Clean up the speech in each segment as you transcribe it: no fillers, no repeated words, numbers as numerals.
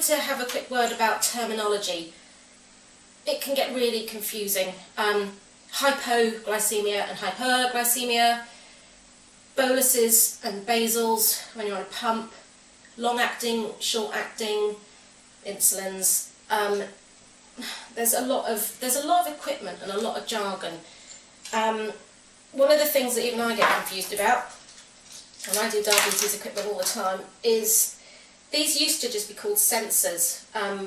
to have a quick word about terminology. It can get really confusing. Hypoglycemia and hyperglycemia, boluses and basals when you're on a pump, long-acting, short-acting insulins. There's a lot of equipment and a lot of jargon. One of the things that even I get confused about, and I do diabetes equipment all the time, is these used to just be called sensors,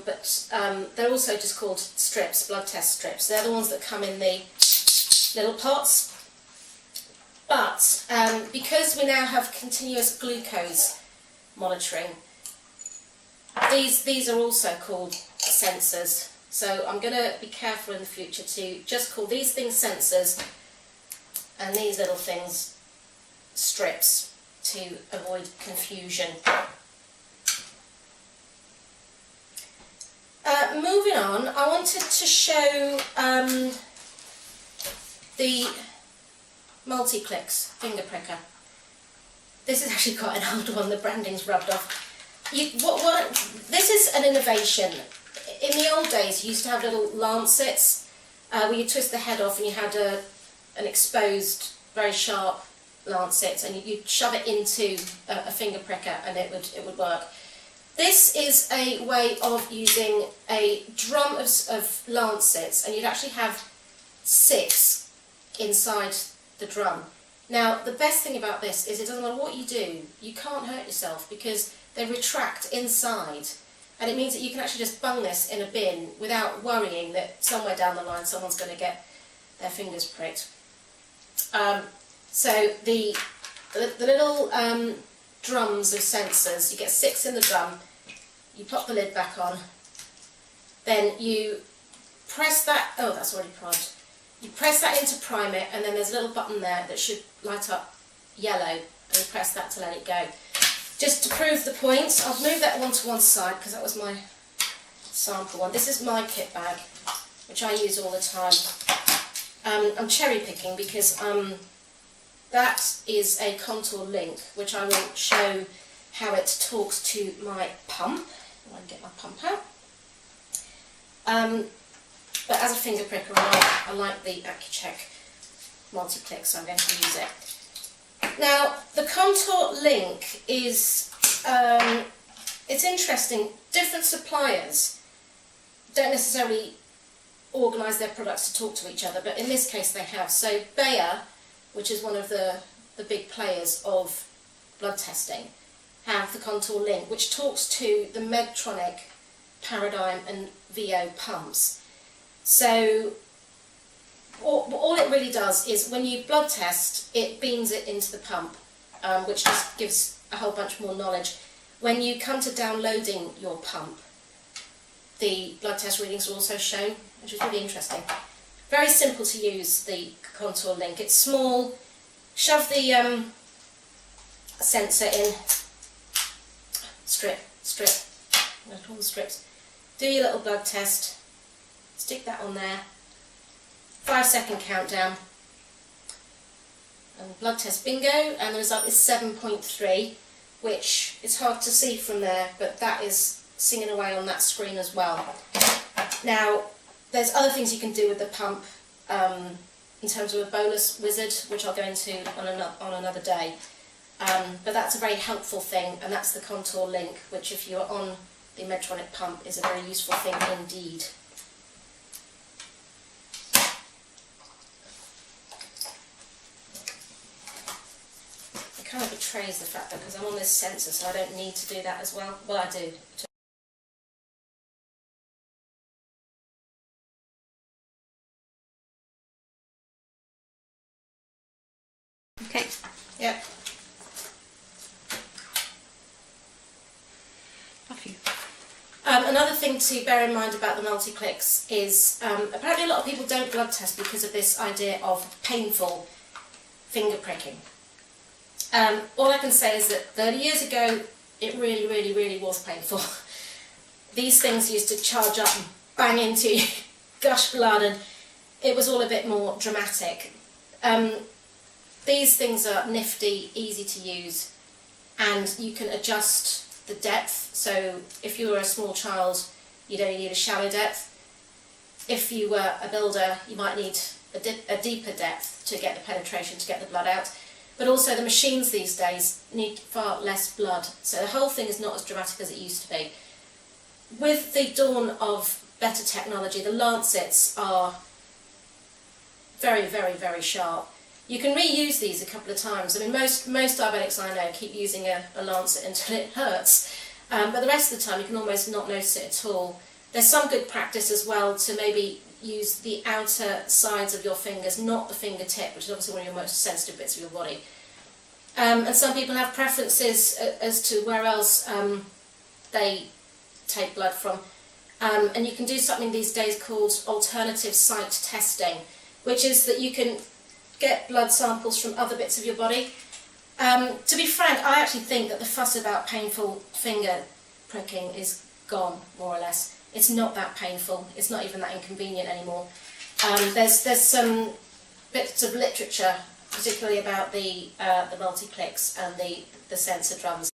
but they're also just called strips, blood test strips. They're the ones that come in the little pots. But because we now have continuous glucose monitoring, these are also called sensors. So I'm going to be careful in the future to just call these things sensors and these little things strips to avoid confusion. Moving on, I wanted to show the multi-clicks finger pricker. This is actually quite an old one, the branding's rubbed off. This is an innovation. In the old days you used to have little lancets where you twist the head off and you had an exposed, very sharp lancet, and you'd shove it into a finger pricker and it would work. This is a way of using a drum of lancets, and you'd actually have 6 inside the drum. Now, the best thing about this is it doesn't matter what you do, you can't hurt yourself because they retract inside, and it means that you can actually just bung this in a bin without worrying that somewhere down the line someone's going to get their fingers pricked. So the little drums of sensors, you get 6 in the drum, you pop the lid back on, then you press that, oh that's already primed, you press that in to prime it, and then there's a little button there that should light up yellow, and you press that to let it go. Just to prove the point, I'll move that one to one side because that was my sample one. This is my kit bag, which I use all the time. I'm cherry picking because that is a contour link, which I will show how it talks to my pump. If I can get my pump out. But as a finger pricker, I like the AccuCheck multi-click, so I'm going to use it. Now, the contour link is, it's interesting. Different suppliers don't necessarily organise their products to talk to each other, but in this case they have. So Bayer, which is one of the big players of blood testing, have the contour link, which talks to the Medtronic, Paradigm and VO pumps. So all it really does is when you blood test, it beams it into the pump, which just gives a whole bunch more knowledge. When you come to downloading your pump, the blood test readings are also shown, which is really interesting. Very simple to use, the contour link. It's small. Shove the sensor in. Strip. I'm going to pull the strips. Do your little blood test. Stick that on there. 5-second countdown. And blood test bingo, and the result is 7.3, which is hard to see from there, but that is singing away on that screen as well. Now, there's other things you can do with the pump in terms of a bolus wizard, which I'll go into on another day. But that's a very helpful thing, and that's the contour link, which if you're on the Medtronic pump is a very useful thing indeed. It kind of betrays the fact that because I'm on this sensor, so I don't need to do that as well. Well, I do. Okay. Yep. Off you. Another thing to bear in mind about the multi-clicks is apparently a lot of people don't blood test because of this idea of painful finger pricking. All I can say is that 30 years ago it really was painful. These things used to charge up and bang into you, gush blood, and it was all a bit more dramatic. These things are nifty, easy to use, and you can adjust the depth. So if you were a small child, you'd only need a shallow depth. If you were a builder, you might need a deeper depth to get the penetration, to get the blood out. But also the machines these days need far less blood, so the whole thing is not as dramatic as it used to be. With the dawn of better technology, the lancets are very, very, very sharp. You can reuse these a couple of times. I mean, most diabetics I know keep using a lancet until it hurts, but the rest of the time you can almost not notice it at all. There's some good practice as well to maybe use the outer sides of your fingers, not the fingertip, which is obviously one of your most sensitive bits of your body. And some people have preferences as to where else they take blood from. And you can do something these days called alternative site testing, which is that you can get blood samples from other bits of your body. To be frank, I actually think that the fuss about painful finger pricking is gone, more or less. It's not that painful. It's not even that inconvenient anymore. There's some bits of literature, particularly about the multi-clicks and the sensor drums.